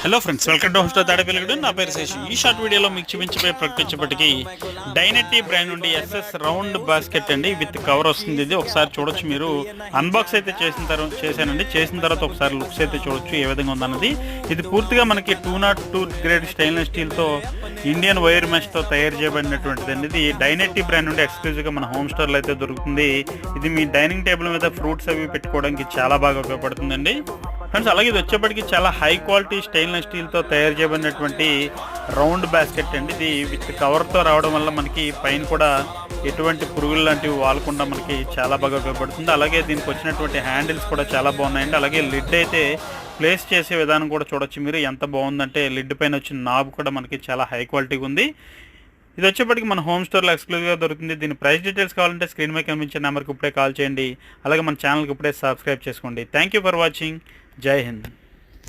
Hello friends, welcome to హోస్టర్ Tadepalligudem. నా పేరు శేషి. ఈ షార్ట్ వీడియోలో మీకు చూపించబోయే ప్రకటించేపటికి డైనటీ బ్రాండ్ నుండి ఎస్ఎస్ రౌండ్ బాస్కెట్ అండి విత్ కవర్ వస్తుంది. ఇది ఒకసారి చూడొచ్చు. మీరు అన్బాక్స్ అయితే చేసిన తర్వాత ఒకసారి లుక్స్ అయితే చూడొచ్చు ఏ విధంగా ఉందన్నది. ఇది పూర్తిగా మనకి 202 గ్రేడ్ స్టెయిన్లెస్ స్టీల్తో ఇండియన్ వైర్ మెష్తో తయారు చేయబడినటువంటిది అండి. ఇది డైనటీ బ్రాండ్ నుండి ఎక్స్క్లూజివ్గా మన హోమ్ స్టోర్లో అయితే దొరుకుతుంది. ఇది మీ డైనింగ్ టేబుల్ మీద ఫ్రూట్స్ అవి పెట్టుకోవడానికి చాలా బాగా ఉపయోగపడుతుందండి ఫ్రెండ్స్. అలాగే ఇది వచ్చేప్పటికి చాలా హై క్వాలిటీ స్టెయిన్లెస్ స్టీల్తో తయారు చేయబడినటువంటి రౌండ్ బాస్కెట్ అండి. ఇది విత్ కవర్తో రావడం వల్ల మనకి పైన కూడా ఎటువంటి పురుగులు లాంటివి వాలకుండా మనకి చాలా బాగా ఉపయోగపడుతుంది. అలాగే దీనికి వచ్చినటువంటి హ్యాండిల్స్ కూడా చాలా బాగున్నాయండి. అలాగే లిడ్ అయితే ప్లేస్ చేసే విధానం కూడా చూడొచ్చు మీరు ఎంత బాగుందంటే. లిడ్ పైన వచ్చిన నాబ్ కూడా మనకి చాలా హై క్వాలిటీగా ఉంది. ఇది వచ్చేప్పటికి మన హోమ్ స్టోర్లో ఎక్స్క్లూజివ్గా దొరుకుతుంది. దీని ప్రైస్ డీటెయిల్స్ కావాలంటే స్క్రీన్ మీద కనిపించే నెంబర్కి ఇప్పుడే కాల్ చేయండి. అలాగే మన ఛానల్కి ఇప్పుడే సబ్స్క్రైబ్ చేసుకోండి. Thank you for watching. జై హింద్.